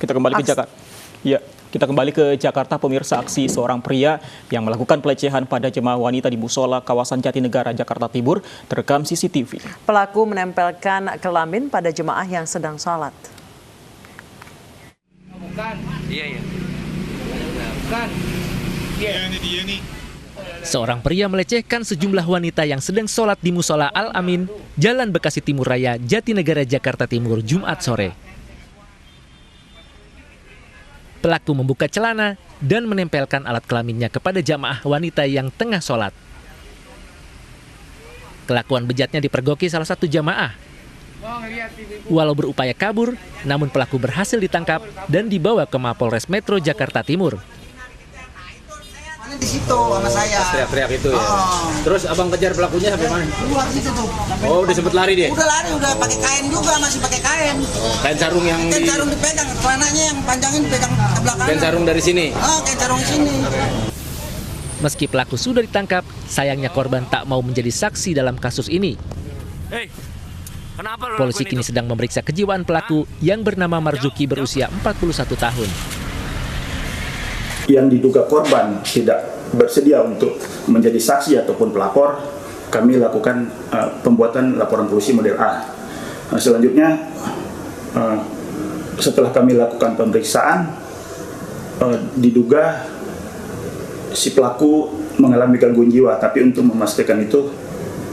Kita kembali ke Jakarta. Ya, kita kembali ke Jakarta, pemirsa. Aksi seorang pria yang melakukan pelecehan pada jemaah wanita di musola kawasan Jatinegara, Jakarta Timur terekam CCTV. Pelaku menempelkan kelamin pada jemaah yang sedang sholat. Bukan. Iya. Bukan. Iya nih. Seorang pria melecehkan sejumlah wanita yang sedang sholat di musola Al-Amin, Jalan Bekasi Timur Raya, Jatinegara, Jakarta Timur, Jumat sore. Pelaku membuka celana dan menempelkan alat kelaminnya kepada jamaah wanita yang tengah sholat. Kelakuan bejatnya dipergoki salah satu jamaah. Walau berupaya kabur, namun pelaku berhasil ditangkap dan dibawa ke Mapolres Metro Jakarta Timur. Di situ sama saya. Teriak-teriak itu ya. Terus abang kejar pelakunya sampai mana? Keluar situ tuh. Oh, udah sempet lari dia? Udah lari, udah pakai kain juga, masih pakai kain. Kain sarung yang Kain sarung dipegang, celananya yang panjangin dipegang ke belakang. kain sarung dari sini. Kain sarung di sini. Meski pelaku sudah ditangkap, sayangnya korban tak mau menjadi saksi dalam kasus ini. Polisi kini sedang memeriksa kejiwaan pelaku yang bernama Marzuki berusia 41 tahun. Yang diduga korban tidak bersedia untuk menjadi saksi ataupun pelapor, kami lakukan pembuatan laporan polisi model A. Selanjutnya, setelah kami lakukan pemeriksaan, diduga si pelaku mengalami gangguan jiwa, tapi untuk memastikan itu,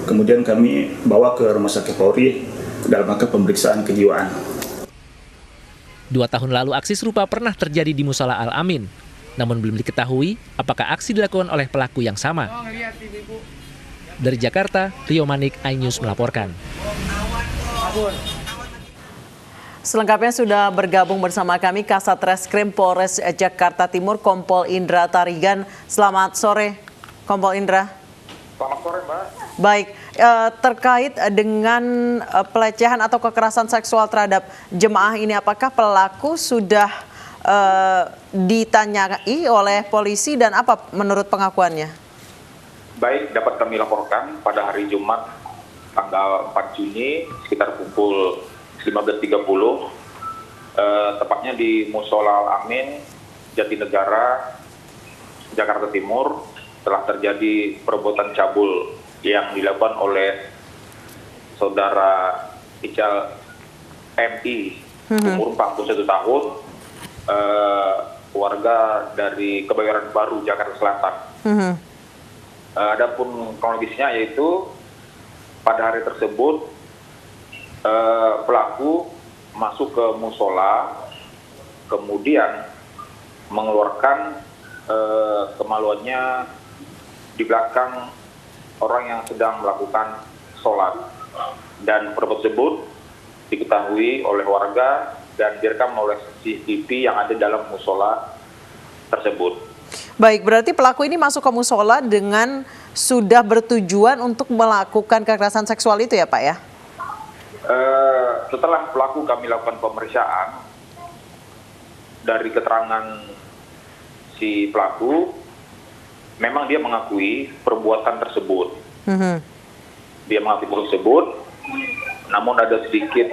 kemudian kami bawa ke Rumah Sakit Polri dalam rangka pemeriksaan kejiwaan. 2 tahun lalu aksi serupa pernah terjadi di musola Al-Amin. Namun belum diketahui apakah aksi dilakukan oleh pelaku yang sama. Dari Jakarta, Rio Manik, iNews melaporkan. Selengkapnya sudah bergabung bersama kami Kasat Reskrim Polres Jakarta Timur, Kompol Indra Tarigan. Selamat sore, Kompol Indra. Selamat sore, Mbak. Baik, terkait dengan pelecehan atau kekerasan seksual terhadap jemaah ini, apakah pelaku sudah ditanyai oleh polisi dan apa menurut pengakuannya? Baik, dapat kami laporkan pada hari Jumat tanggal 4 Juni sekitar pukul 15.30, tepatnya di Musola Al-Amin, Jatinegara, Jakarta Timur, telah terjadi perbuatan cabul yang dilakukan oleh saudara Ical MI, umur 41 tahun, warga dari Kebayoran Baru, Jakarta Selatan. Adapun kronologisnya yaitu pada hari tersebut pelaku masuk ke musola, kemudian mengeluarkan kemaluannya di belakang orang yang sedang melakukan sholat, dan perbuatan tersebut diketahui oleh warga dan direkam oleh CCTV yang ada dalam musola tersebut. Baik, berarti pelaku ini masuk ke musola dengan sudah bertujuan untuk melakukan kekerasan seksual itu ya Pak ya? Setelah pelaku kami lakukan pemeriksaan, dari keterangan si pelaku, memang dia mengakui perbuatan tersebut. Dia mengakui perbuatan tersebut, namun ada sedikit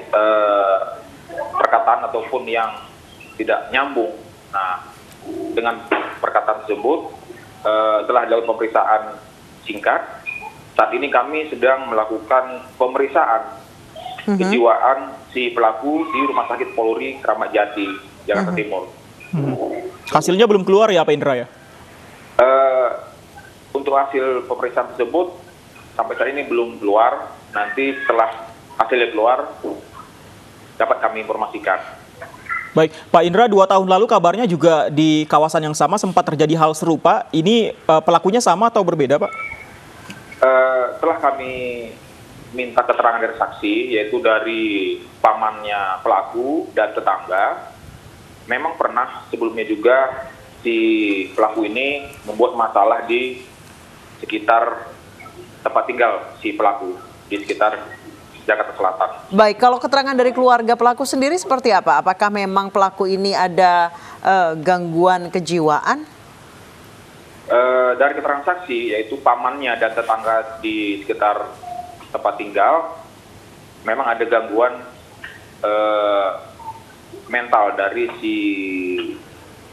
perkataan ataupun yang tidak nyambung. Nah, dengan perkataan tersebut, telah dilakukan pemeriksaan singkat. Saat ini kami sedang melakukan pemeriksaan kejiwaan si pelaku di Rumah Sakit Polri Kramat Jati, Jakarta Timur. Hasilnya belum keluar ya Pak Indra ya? Untuk hasil pemeriksaan tersebut sampai saat ini belum keluar. Nanti setelah hasilnya keluar dapat kami informasikan. Baik, Pak Indra, 2 tahun lalu kabarnya juga di kawasan yang sama sempat terjadi hal serupa. Ini pelakunya sama atau berbeda, Pak? Setelah kami minta keterangan dari saksi, yaitu dari pamannya pelaku dan tetangga, memang pernah sebelumnya juga si pelaku ini membuat masalah di sekitar tempat tinggal si pelaku, di sekitar Jakarta Selatan. Baik, kalau keterangan dari keluarga pelaku sendiri seperti apa? Apakah memang pelaku ini ada gangguan kejiwaan? Dari keterangan saksi, yaitu pamannya dan tetangga di sekitar tempat tinggal, memang ada gangguan mental dari si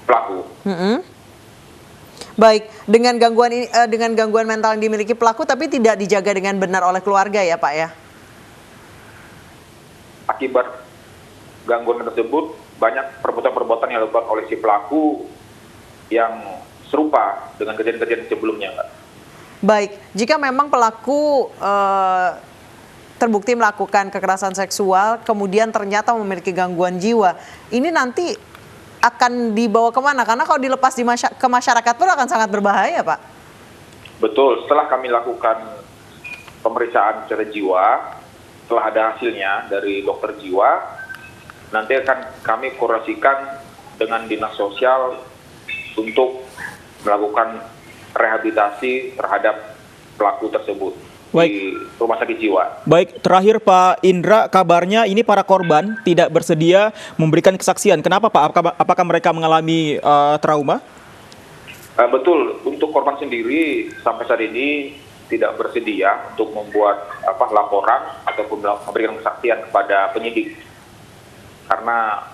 pelaku. Baik, dengan gangguan mental yang dimiliki pelaku tapi tidak dijaga dengan benar oleh keluarga ya Pak ya? Akibat gangguan tersebut, banyak perbuatan-perbuatan yang dilakukan oleh si pelaku yang serupa dengan kejadian-kejadian sebelumnya, Mbak. Baik, jika memang pelaku terbukti melakukan kekerasan seksual, kemudian ternyata memiliki gangguan jiwa, ini nanti akan dibawa kemana? Karena kalau dilepas ke masyarakat pun akan sangat berbahaya, Pak. Betul, setelah kami lakukan pemeriksaan secara jiwa, setelah ada hasilnya dari dokter jiwa, nanti akan kami koordinasikan dengan dinas sosial untuk melakukan rehabilitasi terhadap pelaku tersebut di rumah sakit jiwa. Baik, terakhir Pak Indra, kabarnya ini para korban tidak bersedia memberikan kesaksian. Kenapa Pak? Apakah mereka mengalami trauma? Betul, untuk korban sendiri sampai saat ini tidak bersedia untuk membuat laporan ataupun memberikan kesaksian kepada penyidik karena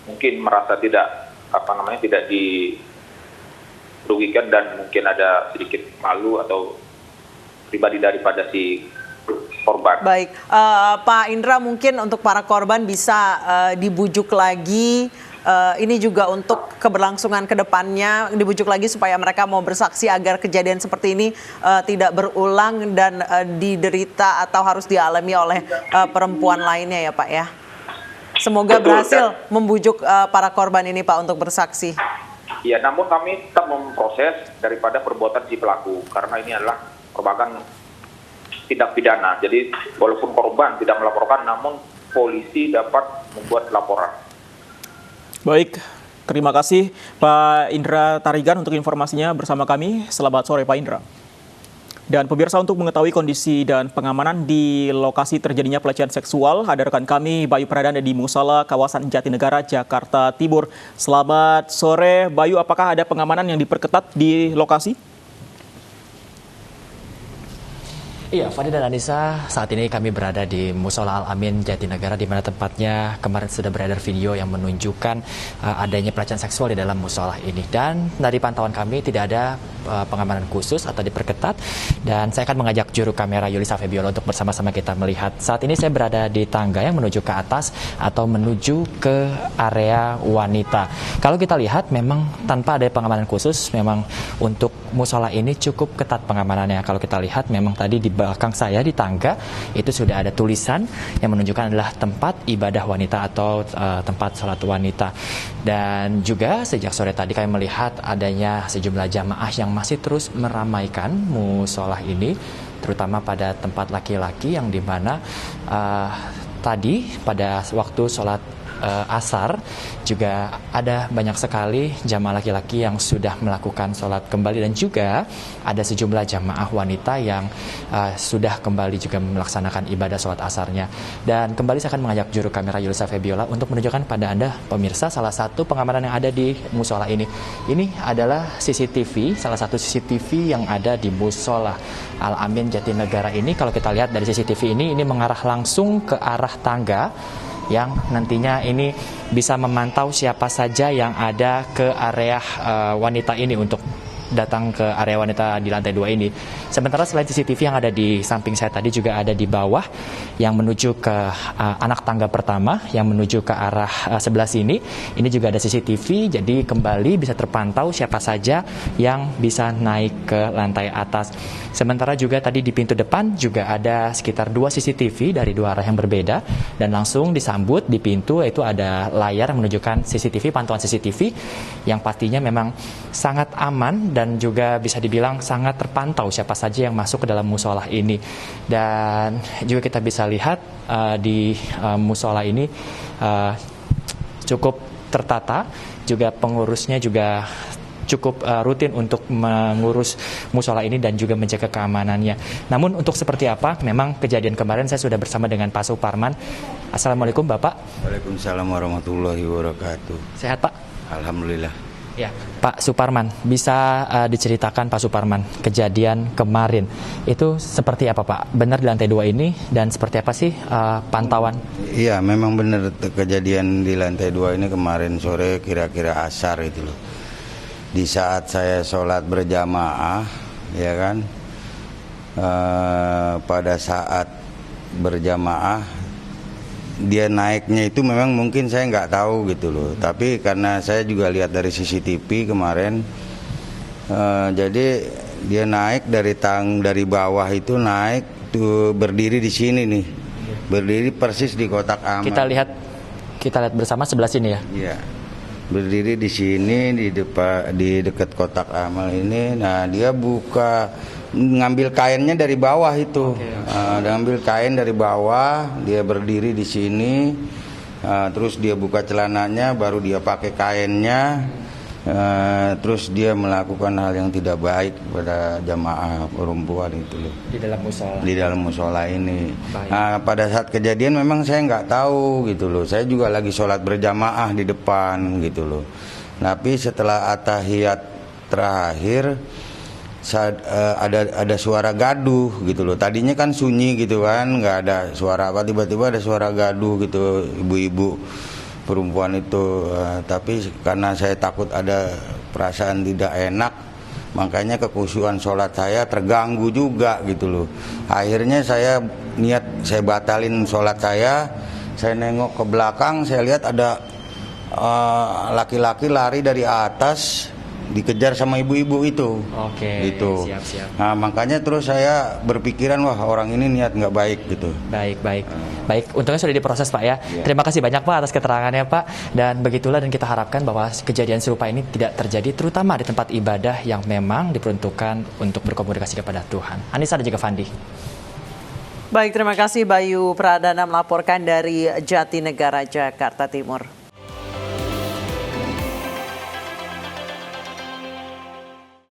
mungkin merasa tidak dirugikan dan mungkin ada sedikit malu atau pribadi daripada si korban. Baik, Pak Indra, mungkin untuk para korban bisa dibujuk lagi. Ini juga untuk keberlangsungan ke depannya, dibujuk lagi supaya mereka mau bersaksi agar kejadian seperti ini tidak berulang dan diderita atau harus dialami oleh perempuan lainnya ya Pak ya. Semoga berhasil membujuk para korban ini Pak untuk bersaksi. Ya, namun kami tetap memproses daripada perbuatan si pelaku karena ini adalah merupakan tindak pidana. Jadi walaupun korban tidak melaporkan, namun polisi dapat membuat laporan. Baik, terima kasih Pak Indra Tarigan untuk informasinya bersama kami. Selamat sore Pak Indra. Dan pemirsa, untuk mengetahui kondisi dan pengamanan di lokasi terjadinya pelecehan seksual, ada rekan kami Bayu Pradana di Musala, kawasan Jatinegara, Jakarta Timur. Selamat sore Bayu, apakah ada pengamanan yang diperketat di lokasi? Iya, Fadi dan Anissa, saat ini kami berada di Mushola Al-Amin Jatinegara, di mana tempatnya kemarin sudah beredar video yang menunjukkan adanya pelecehan seksual di dalam mushola ini. Dan dari pantauan kami tidak ada pengamanan khusus atau diperketat. Dan saya akan mengajak juru kamera Yulisa Febiola untuk bersama-sama kita melihat. Saat ini saya berada di tangga yang menuju ke atas atau menuju ke area wanita. Kalau kita lihat memang tanpa ada pengamanan khusus, memang untuk mushola ini cukup ketat pengamanannya. Kalau kita lihat memang tadi di belakang saya di tangga itu sudah ada tulisan yang menunjukkan adalah tempat ibadah wanita atau tempat sholat wanita. Dan juga sejak sore tadi kami melihat adanya sejumlah jamaah yang masih terus meramaikan mushola ini, terutama pada tempat laki-laki yang dimana tadi pada waktu sholat asar juga ada banyak sekali jamaah laki-laki yang sudah melakukan sholat kembali, dan juga ada sejumlah jamaah wanita yang sudah kembali juga melaksanakan ibadah sholat asarnya. Dan kembali saya akan mengajak juru kamera Yulisa Febiola untuk menunjukkan pada Anda pemirsa salah satu pengamanan yang ada di mushola ini. Ini adalah CCTV, salah satu CCTV yang ada di Mushola Al-Amin Jatinegara ini. Kalau kita lihat dari CCTV ini mengarah langsung ke arah tangga yang nantinya ini bisa memantau siapa saja yang ada ke area wanita ini untuk datang ke area wanita di lantai 2 ini. Sementara selain CCTV yang ada di samping saya tadi, juga ada di bawah yang menuju ke anak tangga pertama yang menuju ke arah sebelah sini. Ini juga ada CCTV, jadi kembali bisa terpantau siapa saja yang bisa naik ke lantai atas. Sementara juga tadi di pintu depan juga ada sekitar 2 CCTV dari 2 arah yang berbeda, dan langsung disambut di pintu itu ada layar yang menunjukkan CCTV, pantauan CCTV yang pastinya memang sangat aman dan juga bisa dibilang sangat terpantau siapa saja yang masuk ke dalam mushola ini. Dan juga kita bisa lihat di mushola ini cukup tertata, juga pengurusnya juga cukup rutin untuk mengurus mushola ini dan juga menjaga keamanannya. Namun untuk seperti apa, memang kejadian kemarin saya sudah bersama dengan Pak Suparman. Assalamualaikum Bapak. Waalaikumsalam warahmatullahi wabarakatuh. Sehat Pak? Alhamdulillah. Ya, Pak Suparman, bisa diceritakan Pak Suparman kejadian kemarin itu seperti apa Pak? Benar di lantai 2 ini dan seperti apa sih pantauan? Iya, memang benar kejadian di lantai 2 ini kemarin sore kira-kira asar itu loh. Di saat saya sholat berjamaah, ya kan, pada saat berjamaah dia naiknya itu memang mungkin saya nggak tahu gitu loh, tapi karena saya juga lihat dari CCTV kemarin, jadi dia naik dari bawah itu naik tuh berdiri di sini nih, berdiri persis di kotak amal. Kita lihat bersama sebelah sini ya. Iya, berdiri di sini di dekat kotak amal ini. Nah, dia ngambil kainnya dari bawah itu. Dia ambil kain dari bawah, dia berdiri di sini, terus dia buka celananya, baru dia pakai kainnya, terus dia melakukan hal yang tidak baik pada jamaah perempuan itu loh. Di dalam musola. Di dalam musola ini. Nah, pada saat kejadian memang saya nggak tahu gitu loh. Saya juga lagi sholat berjamaah di depan gitu loh. Tapi setelah at-tahiyat terakhir, ada suara gaduh gitu loh. Tadinya kan sunyi gitu kan, nggak ada suara apa, tiba-tiba ada suara gaduh gitu, ibu-ibu perempuan itu. Tapi karena saya takut ada perasaan tidak enak, makanya kekhusyuan sholat saya terganggu juga gitu loh. Akhirnya saya batalin sholat saya nengok ke belakang, saya lihat ada laki-laki lari dari atas, dikejar sama ibu-ibu itu. Oke, gitu. Siap. Nah, makanya terus saya berpikiran, wah orang ini niat nggak baik gitu. Baik. Untungnya sudah diproses Pak ya. Terima kasih banyak Pak atas keterangannya Pak. Dan begitulah, dan kita harapkan bahwa kejadian serupa ini tidak terjadi, terutama di tempat ibadah yang memang diperuntukkan untuk berkomunikasi kepada Tuhan. Anissa dan juga Fandi. Baik, terima kasih Bayu Pradana melaporkan dari Jatinegara, Jakarta Timur.